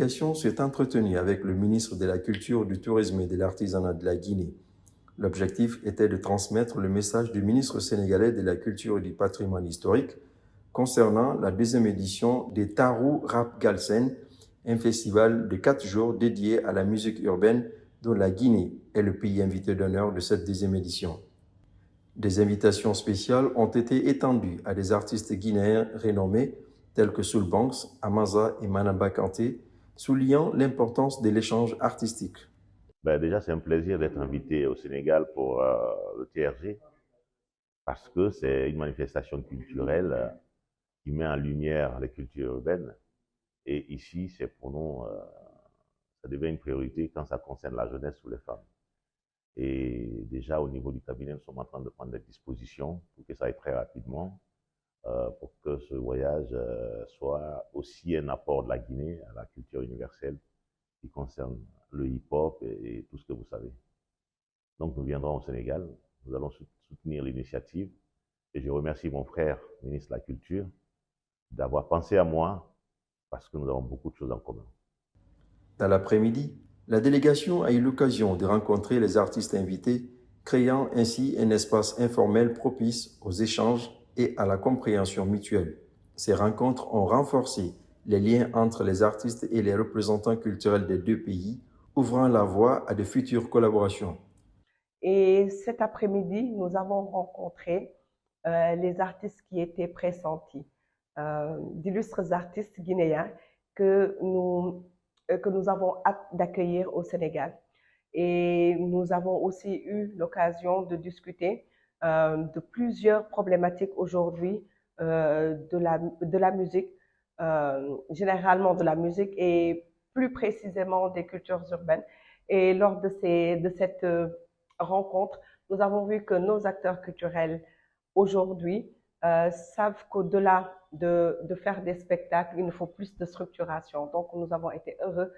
délégation s'est entretenue avec le ministre de la Culture, du Tourisme et de l'Artisanat de la Guinée. L'objectif était de transmettre le message du ministre sénégalais de la Culture et du Patrimoine historique concernant la deuxième édition des Tarou Rap Galsen, un festival de 4 jours dédié à la musique urbaine dont la Guinée est le pays invité d'honneur de cette deuxième édition. Des invitations spéciales ont été étendues à des artistes guinéens renommés tels que Soul Banks, Amaza et Manaba Kanté, soulignant l'importance de l'échange artistique. Déjà, c'est un plaisir d'être invité au Sénégal pour le TRG parce que c'est une manifestation culturelle qui met en lumière les cultures urbaines. Et ici, c'est pour nous, ça devient une priorité quand ça concerne la jeunesse ou les femmes. Et déjà, au niveau du cabinet, nous sommes en train de prendre des dispositions pour que ça aille très rapidement, pour que ce voyage soit aussi un apport de la Guinée à la culture universelle qui concerne le hip-hop et tout ce que vous savez. Donc nous viendrons au Sénégal, nous allons soutenir l'initiative et je remercie mon frère, ministre de la Culture, d'avoir pensé à moi parce que nous avons beaucoup de choses en commun. Dans l'après-midi, la délégation a eu l'occasion de rencontrer les artistes invités, créant ainsi un espace informel propice aux échanges et à la compréhension mutuelle. Ces rencontres ont renforcé les liens entre les artistes et les représentants culturels des deux pays, ouvrant la voie à de futures collaborations. Et cet après-midi, nous avons rencontré les artistes qui étaient pressentis, d'illustres artistes guinéens que nous avons hâte d'accueillir au Sénégal. Et nous avons aussi eu l'occasion de discuter de plusieurs problématiques aujourd'hui de la musique, généralement de la musique et plus précisément des cultures urbaines. Et lors de cette rencontre, nous avons vu que nos acteurs culturels aujourd'hui savent qu'au-delà de faire des spectacles, il nous faut plus de structuration. Donc, nous avons été heureux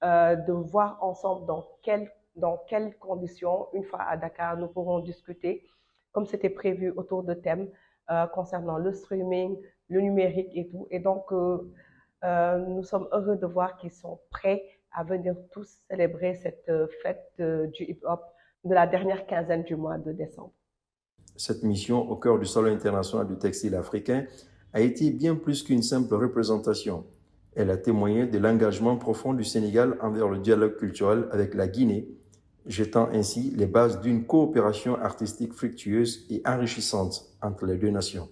de voir ensemble dans quelles conditions, une fois à Dakar, nous pourrons discuter, comme c'était prévu, autour de thèmes concernant le streaming, le numérique et tout. Et donc, nous sommes heureux de voir qu'ils sont prêts à venir tous célébrer cette fête du hip-hop de la dernière quinzaine du mois de décembre. Cette mission au cœur du Salon international du textile africain a été bien plus qu'une simple représentation. Elle a témoigné de l'engagement profond du Sénégal envers le dialogue culturel avec la Guinée, jetant ainsi les bases d'une coopération artistique fructueuse et enrichissante entre les deux nations.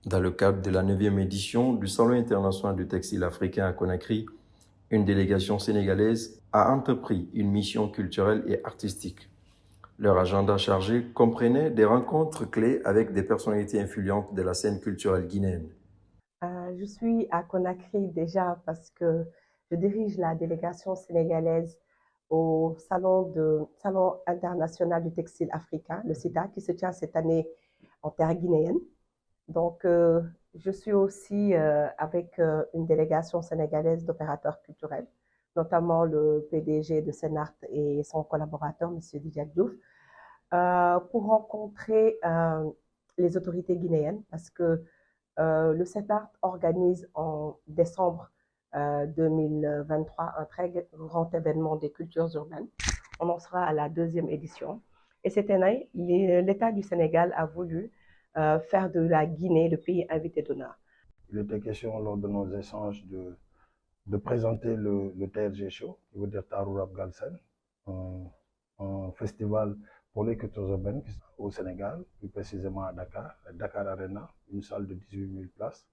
Dans le cadre de la 9e édition du Salon international du textile africain à Conakry, une délégation sénégalaise a entrepris une mission culturelle et artistique. Leur agenda chargé comprenait des rencontres clés avec des personnalités influentes de la scène culturelle guinéenne. Je suis à Conakry déjà parce que je dirige la délégation sénégalaise au Salon international du textile africain, le SITA, qui se tient cette année en terre guinéenne. Donc, je suis aussi avec une délégation sénégalaise d'opérateurs culturels, notamment le PDG de Sénart et son collaborateur, M. Didier Diouf, pour rencontrer les autorités guinéennes parce que le Sénart organise en décembre 2023 un très grand événement des cultures urbaines. On en sera à la 2e édition. Et cette année, l'État du Sénégal a voulu faire de la Guinée le pays invité d'honneur. Il était question lors de nos échanges de présenter le TRG Show, qui veut dire Tarou Rap Galsen, un festival pour les cultures urbaines au Sénégal, plus précisément à Dakar, la Dakar Arena, une salle de 18 000 places.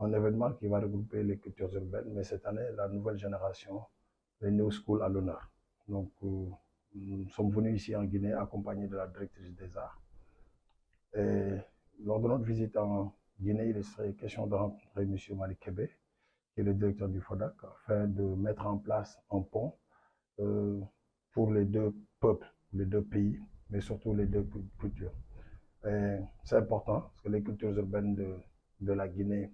Un événement qui va regrouper les cultures urbaines, mais cette année, la nouvelle génération, les New School à l'honneur. Donc, nous sommes venus ici en Guinée accompagnés de la directrice des arts. Et lors de notre visite en Guinée, il serait question de rencontrer M. Malik Kébé, qui est le directeur du FODAC, afin de mettre en place un pont pour les deux peuples, les deux pays, mais surtout les deux cultures. C'est important parce que les cultures urbaines de la Guinée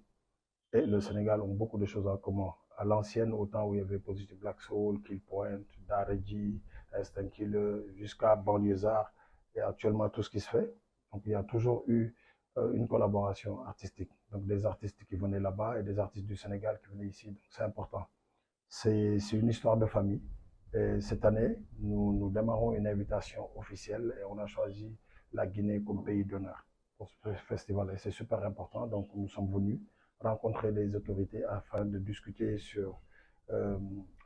et le Sénégal ont beaucoup de choses en commun. À l'ancienne, au temps où il y avait Positive Black Soul, Kill Point, Dareji, Instinct Killer, jusqu'à Banlieusard, et actuellement tout ce qui se fait. Donc il y a toujours eu une collaboration artistique. Donc des artistes qui venaient là-bas et des artistes du Sénégal qui venaient ici. Donc c'est important. C'est une histoire de famille. Et cette année, nous démarrons une invitation officielle et on a choisi la Guinée comme pays d'honneur pour ce festival. Et c'est super important. Donc nous sommes venus rencontrer les autorités afin de discuter sur euh,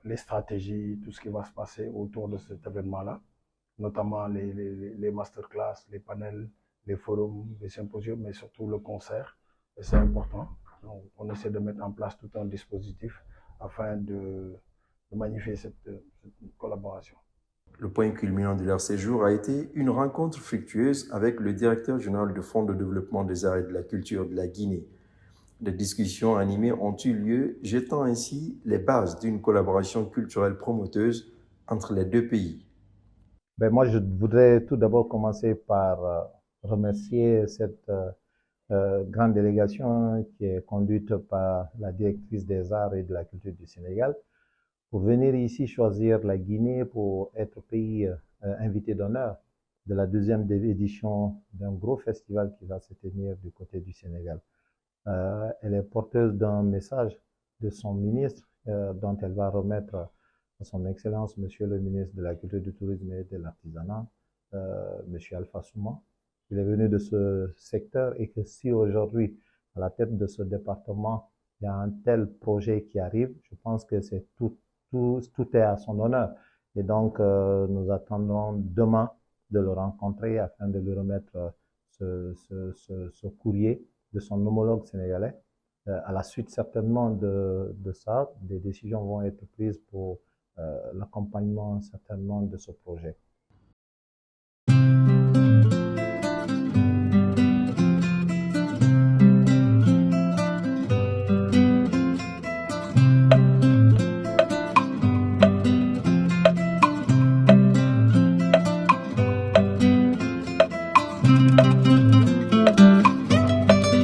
les stratégies, tout ce qui va se passer autour de cet événement-là, notamment les masterclass, les panels, les forums, les symposiums, mais surtout le concert. Et c'est important. Donc, on essaie de mettre en place tout un dispositif afin de magnifier cette collaboration. Le point culminant de leur séjour a été une rencontre fructueuse avec le directeur général du Fonds de développement des arts et de la culture de la Guinée. Des discussions animées ont eu lieu, jetant ainsi les bases d'une collaboration culturelle promoteuse entre les deux pays. Moi, je voudrais tout d'abord commencer par remercier cette grande délégation qui est conduite par la directrice des arts et de la culture du Sénégal pour venir ici choisir la Guinée pour être pays invité d'honneur de la deuxième édition d'un gros festival qui va se tenir du côté du Sénégal. Elle est porteuse d'un message de son ministre dont elle va remettre à son Excellence, Monsieur le ministre de la Culture, du Tourisme et de l'Artisanat, Monsieur Alpha Souma. Il est venu de ce secteur et que si aujourd'hui, à la tête de ce département, il y a un tel projet qui arrive, je pense que c'est tout est à son honneur. Et donc, nous attendons demain de le rencontrer afin de lui remettre ce courrier de son homologue sénégalais. À la suite certainement de ça, des décisions vont être prises pour l'accompagnement certainement de ce projet.